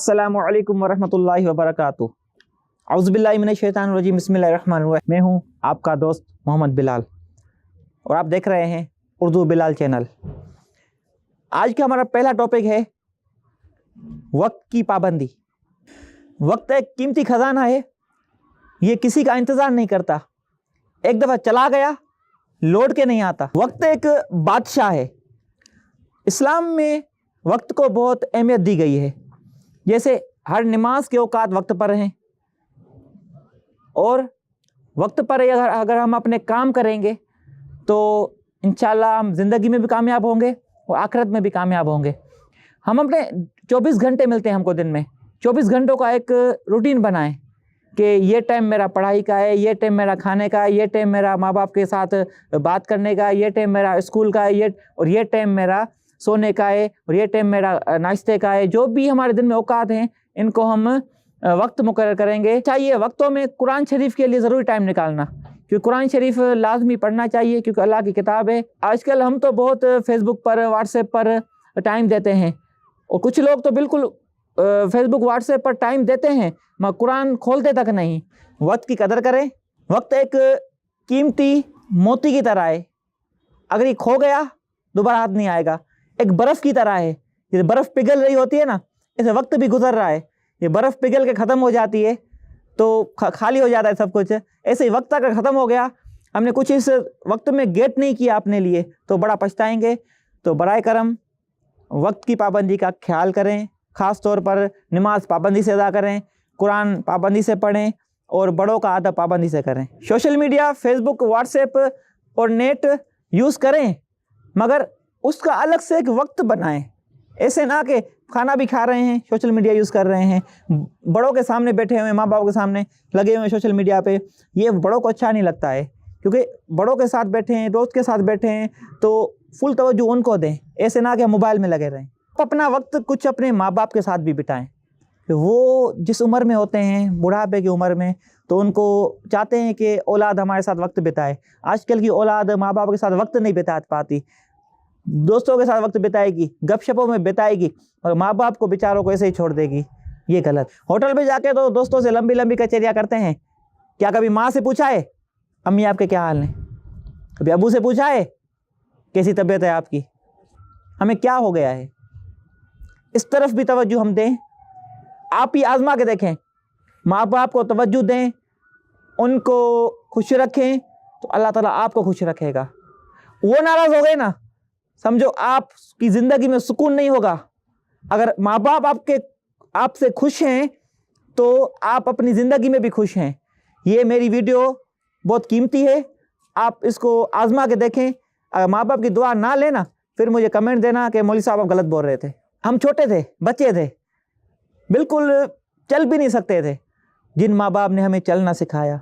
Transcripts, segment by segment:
अस्सलामु अलैकुम वरहमतुल्लाहि वबरकातुह। औज़ु बिल्लाहि मिनश शैतानिर रजीम, बिस्मिल्लाहिर रहमानिर रहीम। मैं हूँ आपका दोस्त मोहम्मद बिलाल और आप देख रहे हैं उर्दू बिलाल चैनल। आज का हमारा पहला टॉपिक है वक्त की पाबंदी। वक्त एक कीमती ख़जाना है, ये किसी का इंतज़ार नहीं करता, एक दफ़ा चला गया लौट के नहीं आता। वक्त एक बादशाह है। इस्लाम में वक्त को बहुत अहमियत दी गई है। जैसे हर नमाज के औकात वक्त पर हैं और वक्त पर अगर हम अपने काम करेंगे तो इंशाल्लाह हम ज़िंदगी में भी कामयाब होंगे और आखिरत में भी कामयाब होंगे। हम अपने 24 घंटे मिलते हैं हमको दिन में, 24 घंटों का एक रूटीन बनाएं कि ये टाइम मेरा पढ़ाई का है, ये टाइम मेरा खाने का है, ये टाइम मेरा माँ बाप के साथ बात करने का है, ये टाइम मेरा स्कूल का है, ये टाइम मेरा सोने का है और ये टाइम मेरा नाश्ते का है। जो भी हमारे दिन में औकात हैं इनको हम वक्त मुकर्रर करेंगे। चाहिए वक्तों में कुरान शरीफ के लिए ज़रूरी टाइम निकालना, क्योंकि कुरान शरीफ लाजमी पढ़ना चाहिए क्योंकि अल्लाह की किताब है। आजकल हम तो बहुत फेसबुक पर व्हाट्सएप पर टाइम देते हैं और कुछ लोग तो बिल्कुल फेसबुक व्हाट्सएप पर टाइम देते हैं मगर कुरान खोलते तक नहीं। वक्त की कदर करें। वक्त एक कीमती मोती की तरह है, अगर ये खो गया दोबारा हाथ नहीं आएगा। एक बर्फ़ की तरह है, जैसे बर्फ़ पिघल रही होती है ना, ऐसे वक्त भी गुजर रहा है। ये बर्फ़ पिघल के ख़त्म हो जाती है तो खाली हो जाता है सब कुछ। ऐसे ही वक्त अगर ख़त्म हो गया, हमने कुछ इस वक्त में गेट नहीं किया अपने लिए तो बड़ा पछताएंगे। तो बराए करम वक्त की पाबंदी का ख्याल करें, ख़ास तौर पर नमाज पाबंदी से अदा करें, कुरान पाबंदी से पढ़ें और बड़ों का अदब पाबंदी से करें। सोशल मीडिया, फेसबुक, व्हाट्सएप और नेट यूज़ करें मगर उसका अलग से एक वक्त बनाएं। ऐसे ना कि खाना भी खा रहे हैं सोशल मीडिया यूज़ कर रहे हैं, बड़ों के सामने बैठे हुए, माँ बाप के सामने लगे हुए सोशल मीडिया पे, ये बड़ों को अच्छा नहीं लगता है। क्योंकि बड़ों के साथ बैठे हैं, दोस्त के साथ बैठे हैं तो फुल तवज्जो उनको दें, ऐसे ना कि मोबाइल में लगे रहें। अपना वक्त कुछ अपने माँ बाप के साथ भी बिताएं। वो जिस उम्र में होते हैं, बुढ़ापे की उम्र में, तो उनको चाहते हैं कि औलाद हमारे साथ वक्त बिताए। आजकल की औलाद माँ बाप के साथ वक्त नहीं बिता पाती, दोस्तों के साथ वक्त बिताएगी, गपशपों में बिताएगी और माँ बाप को बेचारों को ऐसे ही छोड़ देगी। ये गलत। होटल पे जाके तो दोस्तों से लंबी लंबी कचेरियाँ करते हैं। क्या कभी माँ से पूछा है अम्मी आपके क्या हाल हैं? कभी अबू से पूछा है कैसी तबीयत है आपकी? हमें क्या हो गया है? इस तरफ भी तवज्जो हम दें। आप ही आजमा के देखें, माँ बाप को तवज्जो दें, उनको खुश रखें तो अल्लाह ताला आपको खुश रखेगा। वो नाराज़ हो गए ना, समझो आपकी ज़िंदगी में सुकून नहीं होगा। अगर माँ बाप आपसे खुश हैं तो आप अपनी ज़िंदगी में भी खुश हैं। ये मेरी वीडियो बहुत कीमती है, आप इसको आजमा के देखें। अगर माँ बाप की दुआ ना लेना फिर मुझे कमेंट देना कि मौलवी साहब आप गलत बोल रहे थे। हम छोटे थे, बच्चे थे, बिल्कुल चल भी नहीं सकते थे। जिन माँ बाप ने हमें चलना सिखाया,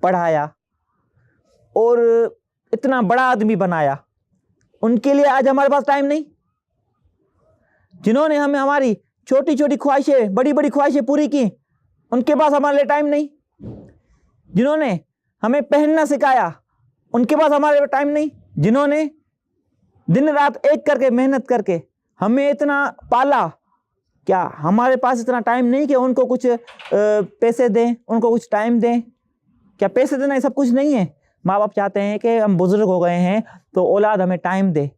पढ़ाया और इतना बड़ा आदमी बनाया, उनके लिए आज हमारे पास टाइम नहीं। जिन्होंने हमें हमारी छोटी छोटी ख्वाहिशें, बड़ी बड़ी ख्वाहिशें पूरी की, उनके पास हमारे लिए टाइम नहीं। जिन्होंने हमें पहनना सिखाया, उनके पास हमारे लिए टाइम नहीं। जिन्होंने दिन रात एक करके मेहनत करके हमें इतना पाला, क्या हमारे पास इतना टाइम नहीं कि उनको कुछ पैसे दें, उनको कुछ टाइम दें? क्या पैसे देना ये सब कुछ नहीं है? माँ बाप चाहते हैं कि हम बुज़ुर्ग हो गए हैं तो औलाद हमें टाइम दे,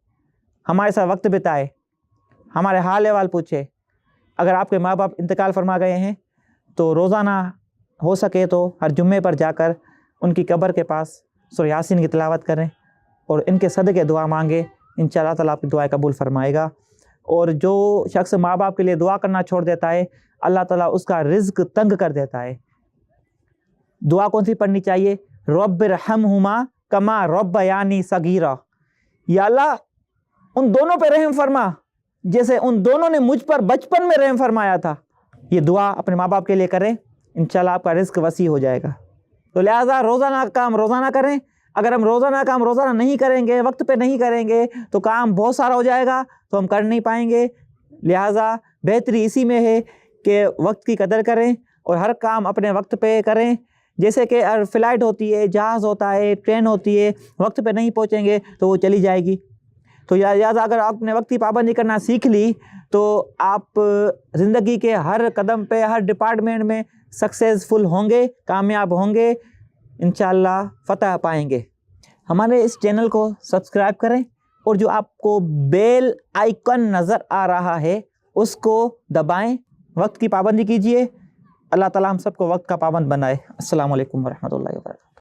हमारे साथ वक्त बिताए, हमारे हाल अहवाल पूछे। अगर आपके माँ बाप इंतकाल फरमा गए हैं तो रोज़ाना हो सके तो हर जुम्मे पर जाकर उनकी कब्र के पास सूरह यासीन की तिलावत करें और इनके सदक़े दुआ मांगे। इंशाअल्लाह ताला आपकी दुआएं कबूल फरमाएगा। और जो शख्स माँ बाप के लिए दुआ करना छोड़ देता है, अल्लाह ताला उसका रिज़्क तंग कर देता है। दुआ कौन सी पढ़नी चाहिए? रब्बिरहमहुमा कमा रब्बयानी सगीरा। या अल्लाह उन दोनों पे रहम फरमा जैसे उन दोनों ने मुझ पर बचपन में रहम फरमाया था। ये दुआ अपने माँ बाप के लिए करें, इंशाल्लाह आपका रिज़्क वसी हो जाएगा। तो लिहाजा रोज़ाना काम रोज़ाना करें। अगर हम रोज़ाना काम रोज़ाना नहीं करेंगे, वक्त पे नहीं करेंगे तो काम बहुत सारा हो जाएगा तो हम कर नहीं पाएंगे। लिहाजा बेहतरी इसी में है कि वक्त की कदर करें और हर काम अपने वक्त पे करें। जैसे कि फ़्लाइट होती है, जहाज़ होता है, ट्रेन होती है, वक्त पे नहीं पहुंचेंगे तो वो चली जाएगी। तो लिहाजा अगर आपने वक्त की पाबंदी करना सीख ली تو آپ زندگی کے ہر قدم پہ، ہر ڈپارٹمنٹ میں سکسیزفل ہوں گے، کامیاب ہوں گے، انشاءاللہ فتح پائیں گے۔ ہمارے اس چینل کو سبسکرائب کریں، اور جو آپ کو بیل آئیکن نظر آ رہا ہے اس کو دبائیں۔ وقت کی پابندی کیجیے۔ اللہ تعالیٰ ہم سب کو وقت کا پابند بنائے۔ السلام علیکم ورحمۃ اللہ وبرکاتہ۔